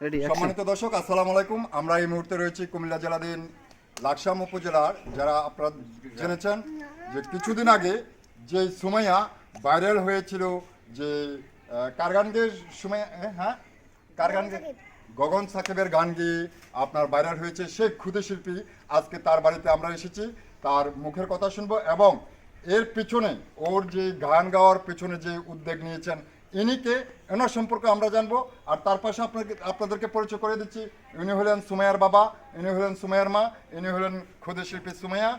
Ready সম্মানিত দর্শক, আসসালামু আলাইকুম। আমরা এই মুহূর্তে রয়েছি কুমিল্লা জেলাধীন লাকসাম উপজেলার, যারা আপনারা জেনেছেন যে কিছুদিন আগে যে সুমাইয়া ভাইরাল হয়েছিল, যে কার গান গেয়ে সুমাইয়া, হ্যাঁ কার গান গেয়ে গগন সাকিবের গান গেয়ে আপনার ভাইরাল হয়েছে, সেই ক্ষুদে শিল্পী। আজকে তার বাড়িতে আমরা এসেছি, তার মুখের কথা শুনবো এবং এর পিছনে, ওর যে গান গাওয়ার পিছনে যে উদ্যোগ নিয়েছেন ইনিকে, এনার সম্পর্কে আমরা জানবো। আর তার পাশে আপনাদেরকে পরিচয় করে দিচ্ছি, ইনি হলেন সুমাইয়ার বাবা, ইনি হলেন সুমাইয়ার মা, ইনি হলেন ক্ষুদে শিল্পী সুমাইয়া,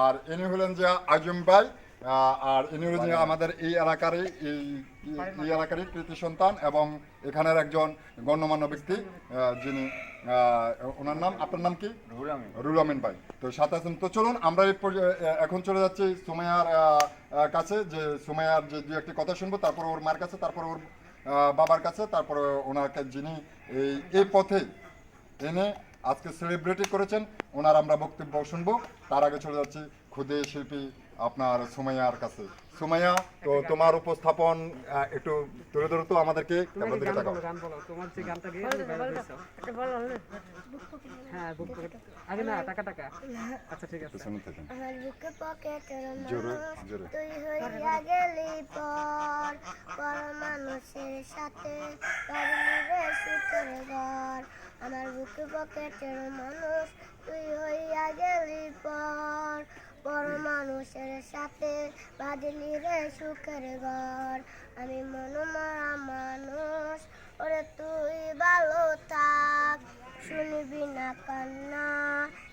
আর ইনি হলেন যে আজিম ভাই, আর ইনি হলেন যে আমাদের এই এলাকারই কৃতি সন্তান এবং এখানের একজন গণ্যমান্য ব্যক্তি, যিনি ওনার নাম, আপনার নাম কি? রুল আমিন ভাই। তো সাথে আছেন। তো চলুন আমরা এখন চলে যাচ্ছি সুমাইয়ার কাছে, যে সুমাইয়ার যে দু একটি কথা শুনবো, তারপর ওর মার কাছে, তারপর ওর বাবার কাছে, তারপরে ওনাকে যিনি এই পথে এনে আজকে সেলিব্রিটি করেছেন, ওনার আমরা বক্তব্য শুনবো। তার আগে চলে যাচ্ছি ক্ষুদে শিল্পী আপনার সুমাইয়ার কাছে। সুমাইয়া, তো তোমার উপস্থাপন একটু তুলে ধরো তো আমাদেরকে। তোমার যে গানটা গেয়ে হ্যাঁ বুক পকেট আগে না টাকা টাকা। আচ্ছা ঠিক আছে। আমার বুকে পকেটের জোরে, মানুষ জোরে। তুই হইয়া গেলি পর মানুষের সাথে পারলি রে সুখের ঘর। আমার বুকে পকেটের মানুষ তুই হইয়া গেলি পর মানুষের সাথে বাঁধলি রে সুখের ঘর। আমি মনমরা মানুষ, ওরে তুই ভালো থাক, শুনবি না কান্না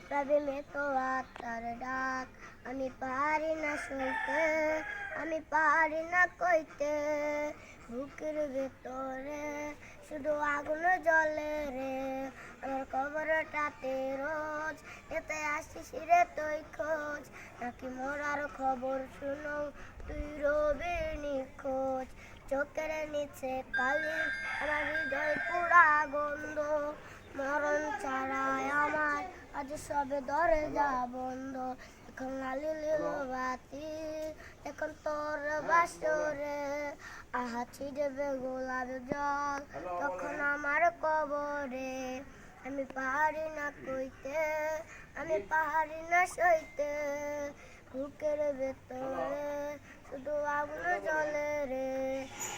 পাবে মে তো আত্মার ডাক। আমি পারি না সইতে, আমি পারি না কইতে, বুকের ভেতরে শুধু আগুন জ্বলে রে। আমার খবরটাতে রোজ এতে আসিস রে তুই খোঁজ, নাকি মরার খবর শুনো তুই রবি নিখোঁজ। চোখের নিচে কালি, আমার হৃদয় পুরা গন্ধ, মরণ ছাড়াই আমার আজ সবে দরজা বন্ধ। এখন লালিল বাতি, এখন তোর বাসরে আহা ছিড়বে গোলাপ জল, তখন আমার কবরে। আমি পারি না কইতে, আমি পারি না সইতে, বুকের ভেতরে শুধু আগুন জ্বলে রে।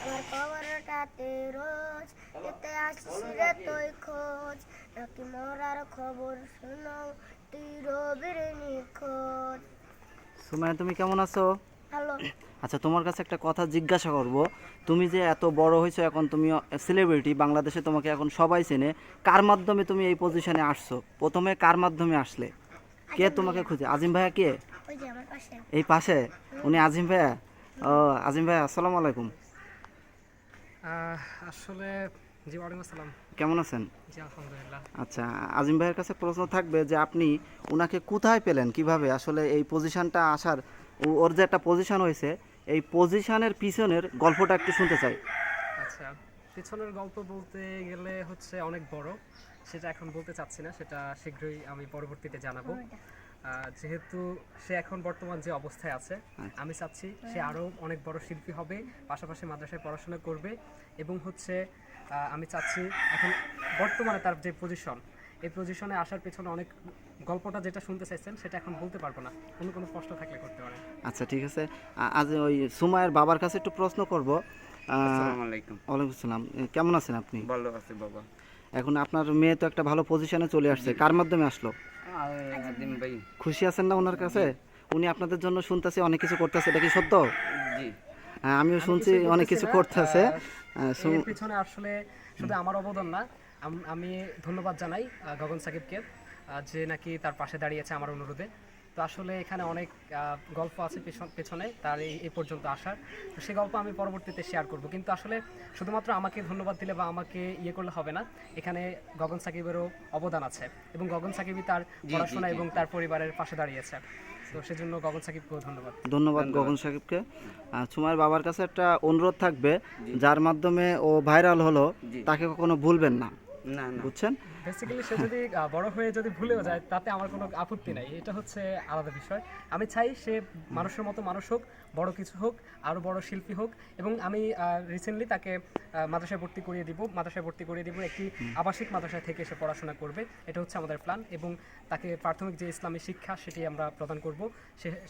আমার খবরটাতে রোজ এতে আসিস রে তুই খোঁজ, নাকি মরার খবর শুনো তুই রবির নিখোঁজ। সুমাইয়া, তুমি কেমন আছো? হ্যালো, আচ্ছা, তোমার কাছে একটা কথা জিজ্ঞাসা করব। তুমি যে এত বড় হয়েছো, এখন তুমি সেলিব্রিটি, বাংলাদেশে তোমাকে এখন সবাই চেনে, কার মাধ্যমে তুমি এই পজিশনে আসছো? প্রথমে কার মাধ্যমে আসলে? কে তোমাকে খুঁজে? আজিম ভাইয়া কে? ওই যে আমার পাশে। এই পাশে উনি আজিম ভাইয়া? ও আজিম ভাইয়া, আসসালামু আলাইকুম। আসলে জি ওয়ালাইকুম আসসালাম। কেমন আছেন? জি আলহামদুলিল্লাহ। আচ্ছা, আজিম ভাইয়ের কাছে প্রশ্ন থাকবে যে আপনি উনাকে কোথায় পেলেন, কিভাবে আসলে এই পজিশনটা আসার, ওর যে একটা পজিশন হয়েছে, এই পজিশনের পিছনের গল্পটা একটু শুনতে চাই। আচ্ছা, পিছনের গল্প বলতে গেলে হচ্ছে অনেক বড়, সেটা এখন বলতে চাচ্ছি না, সেটা শীঘ্রই আমি পরবর্তীতে জানাবো। যেহেতু সে এখন বর্তমান যে অবস্থায় আছে, আমি চাচ্ছি সে আরও অনেক বড় শিল্পী হবে, পাশাপাশি মাদ্রাসায় পড়াশোনা করবে এবং হচ্ছে আমি চাচ্ছি এখন বর্তমানে তার যে পজিশন, এই পজিশনে আসার পেছনে অনেক গল্পটা যেটা শুনতে চাইছেন সেটা এখন বলতে পারবো না, কোনো প্রশ্ন থাকলে করতে পারেন। আচ্ছা ঠিক আছে, আজ ওই সুমাইয়ের বাবার কাছে একটু প্রশ্ন করব। আসসালামু আলাইকুম। ওয়ালাইকুম আসসালাম। কেমন আছেন আপনি? ভালো আছি বাবা। এখন আপনার মেয়ে তো একটা ভালো পজিশনে চলে আসছে, কার মাধ্যমে আসলো? আজিম ভাই। খুশি আছেন না ওনার কাছে? উনি আপনাদের জন্য শুনতেছি অনেক কিছু করতেছে, এটা কি সত্য? জি। হ্যাঁ, আমিও শুনছি অনেক কিছু করতেছে। এর পিছনে আসলে শুধু আমার অবদান না, আমি ধন্যবাদ জানাই গগন সাকিবকে, যে নাকি তার পাশে দাঁড়িয়েছে আমার অনুরোধে। তো আসলে এখানে অনেক গল্প আছে পেছনে তার এই পর্যন্ত আসার, তো সেই গল্প আমি পরবর্তীতে শেয়ার করব। কিন্তু আসলে শুধুমাত্র আমাকে ধন্যবাদ দিলে বা আমাকে ইয়ে করলে হবে না, এখানে গগন সাকিবেরও অবদান আছে এবং গগন সাকিবই তার পড়াশোনা এবং তার পরিবারের পাশে দাঁড়িয়েছে, তো সেজন্য গগন সাকিবকেও ধন্যবাদ। ধন্যবাদ গগন সাকিবকে। সুমাইয়ের বাবার কাছে একটা অনুরোধ থাকবে, যার মাধ্যমে ও ভাইরাল হলো, তাকে কখনো ভুলবেন না। না না বুঝছেন? বেসিক্যালি সে যদি বড় হয়ে যদি ভুলেও যায় তাতে আমার কোনো আপত্তি নাই, এটা হচ্ছে আলাদা বিষয়। আমি চাই সে মানুষের মতো মানুষ হোক, বড় কিছু হোক, আরও বড় শিল্পী হোক। এবং আমি রিসেন্টলি তাকে মাদ্রাসায় ভর্তি করিয়ে দিব একটি আবাসিক মাদ্রাসায় থেকে সে পড়াশোনা করবে, এটা হচ্ছে আমাদের প্ল্যান। এবং তাকে প্রাথমিক যে ইসলামী শিক্ষা সেটি আমরা প্রদান করব,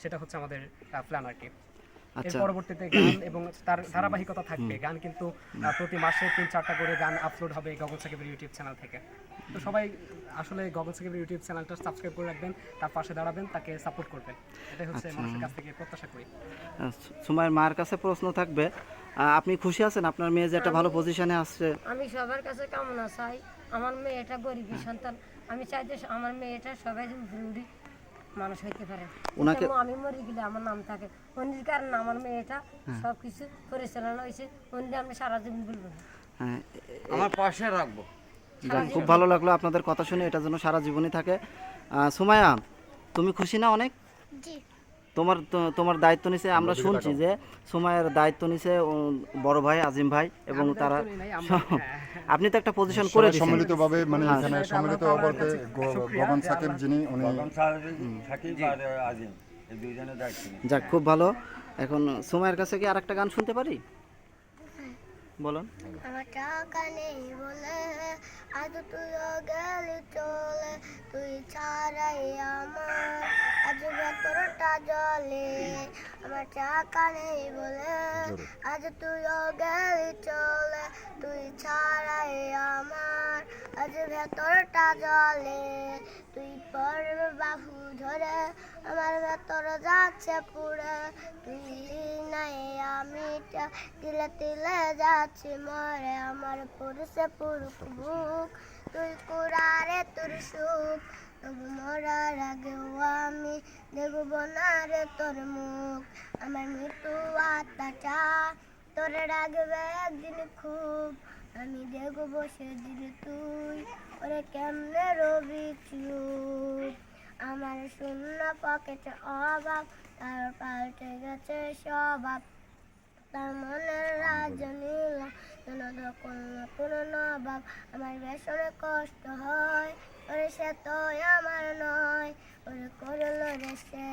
সেটা হচ্ছে আমাদের প্ল্যান আর কি। এর আচ্ছা। পরবর্তীতে গান এবং তার ধারাবাহিকতা থাকবে, গান কিন্তু প্রতি মাসে 3-4টা করে গান আপলোড হবে গগন সাকিবের ইউটিউব চ্যানেল থেকে। তো সবাই আসলে গগন সাকিবের ইউটিউব চ্যানেলটা সাবস্ক্রাইব করে রাখবেন, তার পাশে দাঁড়াবেন, তাকে সাপোর্ট করবেন, এটাই হচ্ছে মানুষের কাছ থেকে প্রত্যাশা করি। সুমাইয়ের মার কাছে প্রশ্ন থাকবে, আপনি খুশি আছেন আপনার মেয়ে যে একটা ভালো পজিশনে আসছে? আমি সবার কাছে কামনা চাই, আমার মেয়েটা গরিবের সন্তান, আমি চাই যে আমার মেয়েটা সবাই যেন জরুরি মানুষ হইতে পারে। ওনাকে- যেমন আমি মরে গেলে আমার নাম থাকে, অন্যের কারণে আমার মেয়েটা সব কিছু পরিচালনা হয়েছে, অন্য আমি সারা জীবন বলবো না। হ্যাঁ, আমার পাশে রাখবো। যাক, খুব ভালো লাগলো আপনাদের কথা শুনে, এটা যেন সারা জীবনই থাকে। সুমাইয়া, তুমি খুশি না অনেক? জি। তোমার দায়িত্ব নিছে, আমরা শুনছি যে সুমাইয়ের দায়িত্ব নিছে বড় ভাই আজিম ভাই, এবং আমি তারা দায়িত্ব নিই নাই, আমরা- আপনি তো একটা পজিশন করে দিয়েছেন। সম্মিলিতভাবে মানে হ্যাঁ, এখানে সেটা সম্মিলিত আমরা বলতে কাছে শুকরিয়া গগন যে সাকিব আমরা- যিনি উনি সাকিব আর আজিম এই দুইজনের দায়িত্ব নিই। যাক, খুব ভালো। এখন সুমাইয়ের কাছে কি আরেকটা গান শুনতে পারি? বলুন। আমার টাকা নেই বলে আজ তুইও গেলি চলে, তুই ছাড়াই আমার আজ ভেতরটা জলে। আমার টাকা নেই বলে আজ তুইও গেলি চলে, তুই ছাড়াই আমার আজ ভেতরটা জলে। তুই পড়বে বাহু ধরে আমার ভেতর যাচ্ছে পুরে, তুই নাই আমি তিলে তিলে যাচ্ছি মরে, আমার পুরুষে পুরুষ বুক, তুই কুড়ারে তোর সুখ, তবু মরার আগেও আমি দেখব না রে তোর মুখ। আমার মৃত্যু আত্মাটা তোরে রাখবে একদিন খুব, আমি দেখবো সেদিন তুই ওরে কেমনে রবি চুপ। আমার শূন্য পকেটে অভাব, তার পাল্টে গেছে স্বভাব, তার মনের রাজনীল যেন দখল নতুন নবাব। আমার বেসরে কষ্ট হয়, ওরে সে তো আমার নয়, ওরে করলো রে সে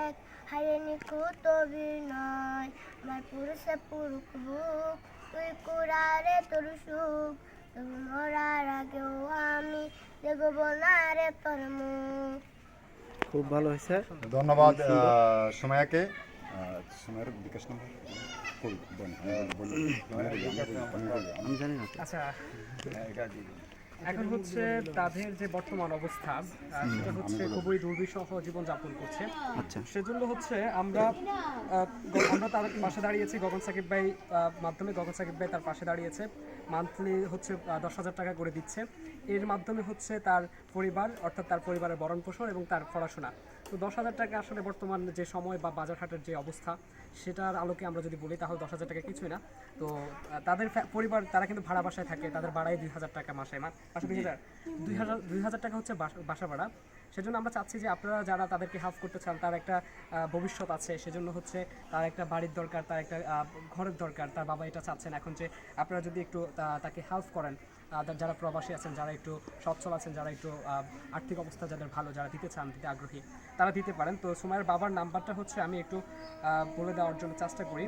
এক হারিয়ে কুত অভিনয়। আমার পুরুষে পুরুষ বুক, তুই কুড়ারে তোর সুখ, তবু মরার আগেও আমি দেখবো না রে তোর মুখ। খুব ভালো হয়েছে। ধন্যবাদ সুমাইয়াকে। সুমাইয়ের বিকাশ নম্বর কই দেন, বলি। আমি জানি না। আচ্ছা, এটা দিয়ে দিন। এখন হচ্ছে তাদের যে বর্তমান অবস্থা, সেটা হচ্ছে খুবই দুর্বিষহ জীবনযাপন করছে। আচ্ছা। সেজন্য হচ্ছে আমরা তার পাশে দাঁড়িয়েছি, গগন সাকিব ভাই মাধ্যমে গগন সাকিব ভাই তার পাশে দাঁড়িয়েছে, মান্থলি হচ্ছে 10,000 টাকা করে দিচ্ছে। এর মাধ্যমে হচ্ছে তার পরিবার, অর্থাৎ তার পরিবারের ভরণ পোষণ এবং তার পড়াশোনা। তো 10,000 টাকা আসলে বর্তমান যে সময় বা বাজারহাটের যে অবস্থা সেটার আলোকে আমরা যদি বলি তাহলে 10,000 টাকা কিছুই না। তো তাদের পরিবার, তারা কিন্তু ভাড়া বাসায় থাকে, তাদের ভাড়াই 2,000 টাকা মাসে, মাসে 2,000 টাকা হচ্ছে বাসা ভাড়া। সেজন্য আমরা চাচ্ছি যে আপনারা যারা তাদেরকে হেল্প করতে চান, তার একটা ভবিষ্যৎ আছে, সেজন্য হচ্ছে তার একটা বাড়ির দরকার, তার একটা ঘরের দরকার, তার বাবা এটা চাচ্ছেন। এখন যে আপনারা যদি একটু তাকে হেল্প করেন, যারা প্রবাসী আছেন, যারা একটু সচ্ছল আছেন, যারা একটু আর্থিক অবস্থা যাদের ভালো, যারা দিতে চান, দিতে আগ্রহী, তারা দিতে পারেন। তো সুমাইয়ের বাবার নাম্বারটা হচ্ছে আমি একটু বলে দেওয়ার জন্য চেষ্টা করি।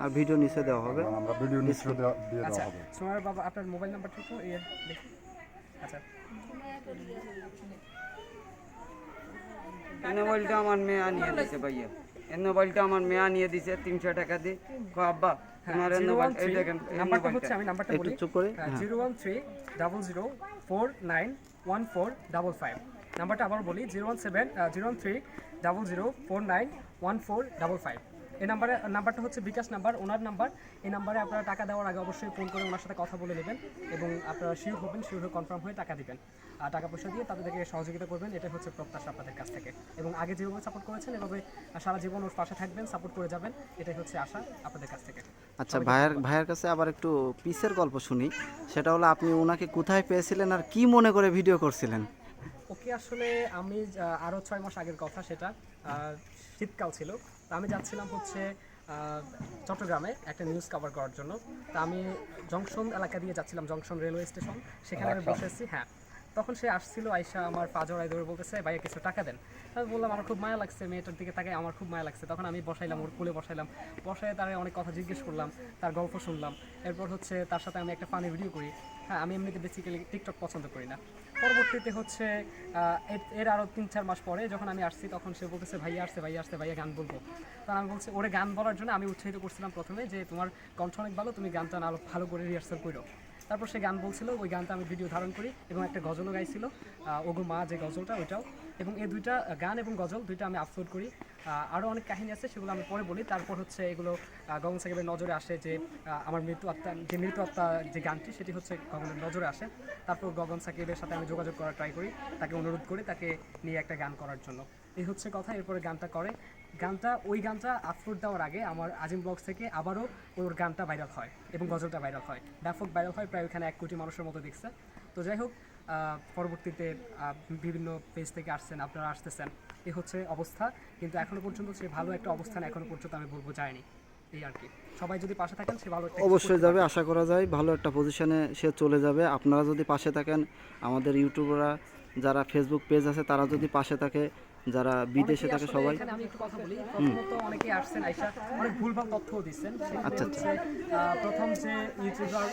আর ভিডিও নিচে দেওয়া হবে। আমরা ভিডিও নিশ্চয় দিয়ে আচ্ছা, দেওয়া হবে। সুমাইয়ের বাবা, আপনার মোবাইল নাম্বারটা একটু দেখি। আচ্ছা, এই মোবাইলটা আমার মেয়ে আনিয়ে দিছে ভাইয়া, এই মোবাইলটা আমার মেয়ে আনিয়ে দিছে 300 টাকা দিয়ে। কো আব্বা তোমার এই মোবাইল, এই দেখেন এই নাম্বারটা মোবাইলটা। হচ্ছে, আমি নাম্বারটা একটু বলি, চুপ করে। 01300491455। নাম্বারটা আবার বলি, 01300491455। এই নাম্বারটা হচ্ছে বিকাশ নাম্বার, ওনার নাম্বার। এই নাম্বারে আপনারা টাকা দেওয়ার আগে অবশ্যই ফোন করে ওনার সাথে কথা বলে নেবেন এবং আপনারা শিওর হয়ে কনফার্ম হয়ে টাকা দিবেন। আর টাকা পয়সা দিয়ে তাদেরকে সহযোগিতা করবেন, এটাই হচ্ছে প্রত্যাশা আপনাদের কাছ থেকে। এবং আগে যেভাবে সাপোর্ট করেছেন এভাবে সারা জীবন ওর পাশে থাকবেন, সাপোর্ট করে যাবেন, এটাই হচ্ছে আশা আপনাদের কাছ থেকে। আচ্ছা, ভাইয়ের কাছে আবার একটু পিসের গল্প শুনি। সেটা হলো, আপনি ওনাকে কোথায় পেয়েছিলেন আর কি মনে করে ভিডিও করছিলেন? ওকে আসলে আমি আরও 6 মাস আগের কথা, সেটা শীতকাল ছিল। তো আমি যাচ্ছিলাম হচ্ছে চট্টগ্রামে একটা নিউজ কভার করার জন্য। তা আমি জংশন এলাকা দিয়ে যাচ্ছিলাম, জংশন রেলওয়ে স্টেশন, সেখানে আমি বসেছি। হ্যাঁ, তখন সে আসছিল, আয়সা আমার পা জড়ায় ধরে বলতেছে ভাইয়া কিছু টাকা দেন। আমি বললাম আমার খুব মায়া লাগছে, মেয়েটার দিকে তাকায় আমার খুব মায়া লাগছে। তখন আমি বসাইলাম, ওর কোলে বসাইলাম, বসায় তার অনেক কথা জিজ্ঞেস করলাম, তার গল্প শুনলাম। এরপর হচ্ছে তার সাথে আমি একটা ফানি ভিডিও করি। হ্যাঁ, আমি এমনিতে বেসিক্যালি টিকটক পছন্দ করি না। পরবর্তীতে হচ্ছে এর আরও 3-4 মাস পরে যখন আমি আসছি, তখন সে বলতেছে ভাইয়া আসছে, ভাইয়া আসছে, ভাইয়া গান বলবো। তখন আমি বলছি, ওরে গান বলার জন্য আমি উৎসাহিত করছিলাম প্রথমে যে তোমার কণ্ঠ অনেক ভালো, তুমি গানটা আরও ভালো করে রিহার্সাল করো। তারপর সে গান বলছিল, ওই গানটা আমি ভিডিও ধারণ করি এবং একটা গজলও গাইছিল, ওগো মা যে গজলটা ওইটাও। এবং এই দুইটা গান এবং গজল দুইটা আমি আপলোড করি। আরও অনেক কাহিনী আছে, সেগুলো আমি পরে বলি। তারপর হচ্ছে এগুলো গগন সাকিবের নজরে আসে যে আমার মৃত্যু আত্মা যে গানটি, সেটি হচ্ছে গগনের নজরে আসে। তারপর গগন সাকিবের সাথে আমি যোগাযোগ করার ট্রাই করি, তাকে অনুরোধ করি তাকে নিয়ে একটা গান করার জন্য। এই হচ্ছে কথা। এরপরে গানটা করে, ওই গানটা আপলোড দেওয়ার আগে আমার আজিম ব্লগস থেকে আবারও ওর গানটা ভাইরাল হয় এবং গজলটা ভাইরাল হয়, ব্যাপক ভাইরাল হয়, প্রায় ওখানে 1 কোটি মানুষের মতো দেখছে। তো যাই হোক, পরবর্তীতে বিভিন্ন পেজ থেকে আসছেন, আপনারা আসতেছেন, এই হচ্ছে অবস্থা। কিন্তু এখনো পর্যন্ত সে ভালো একটা অবস্থান এখনো পর্যন্ত আমি বলবো যায়নি, এই আর কি। সবাই যদি পাশে থাকেন সে ভালো একটা অবশ্যই যাবে, আশা করা যায় ভালো একটা পজিশনে সে চলে যাবে। আপনারা যদি পাশে থাকেন, আমাদের ইউটিউবাররা যারা ফেসবুক পেজ আছে তারা যদি পাশে থাকে, যারা বিদেশে থাকে আসলে সবাই। এখানে আমি একটু কথা বলি। প্রথমত অনেকে আসছেন, আইসা অনেক ভুলভাল তথ্যও দিচ্ছেন। আচ্ছা, হচ্ছে প্রথম যে ইউটিউবার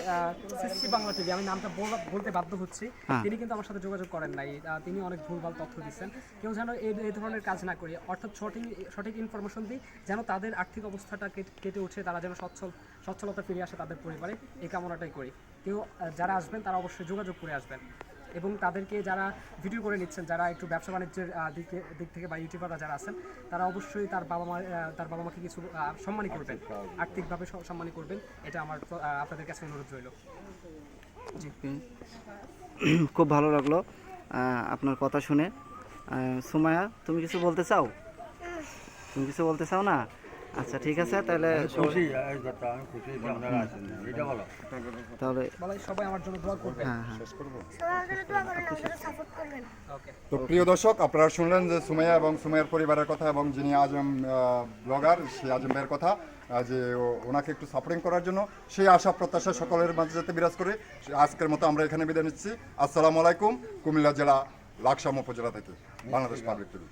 সিসি বাংলা টিভি, আমি নামটা বলতে বাধ্য হচ্ছি, হ্যাঁ। তিনি কিন্তু আমার সাথে যোগাযোগ করেন নাই। তিনি অনেক ভুলভাল তথ্য দিচ্ছেন। কেউ যেন এই ধরনের কাজ না করি, অর্থাৎ সঠিক ইনফরমেশন দিই, যেন তাদের আর্থিক অবস্থাটা কেটে উঠে, তারা যেন সচ্ছলতা ফিরে আসে তাদের পরিবারে, এই কামনাটাই করি। কেউ যারা আসবেন তারা অবশ্যই যোগাযোগ করে আসবেন। এবং তাদেরকে যারা ভিডিও করে নিচ্ছেন, যারা একটু ব্যবসা বাণিজ্যের দিক থেকে বা ইউটিউবাররা যারা আছেন, তারা অবশ্যই তার বাবা মাকে কিছু সম্মানী করবেন, আর্থিকভাবে সম্মানী করবেন। এটা আমার আপনাদের কাছে অনুরোধ রইল। জি, খুব ভালো লাগলো আপনার কথা শুনে। সুমাইয়া, তুমি কিছু বলতে চাও? তুমি কিছু বলতে চাও না? আচ্ছা, ঠিক আছে, তাহলে খুশি এই কথা, আমি খুশি যে আপনারা আছেন, এটা বলো। তাহলে বলাই সবাই আমার জন্য দোয়া করবেন। হ্যাঁ হ্যাঁ, সবাই আমাদের দোয়া করেন, আমাদের সাপোর্ট করবেন। ওকে। তো প্রিয় দর্শক, আপনারা শুনলেন যে সুমাইয়া এবং সুমাইয়ার পরিবারের কথা এবং যিনি আজম ব্লগার, সেই আজম ভাইয়ের কথা, যে ওনাকে একটু সাপোর্টিং করার জন্য সেই আশা প্রত্যাশা সকলের মাঝে যাতে বিরাজ করে। আজকের মতো আমরা এখানে বিদায় নিচ্ছি। আসসালামু আলাইকুম। কুমিল্লা জেলা লাকসাম উপজেলা থেকে বাংলাদেশ পাবলিক টিভি।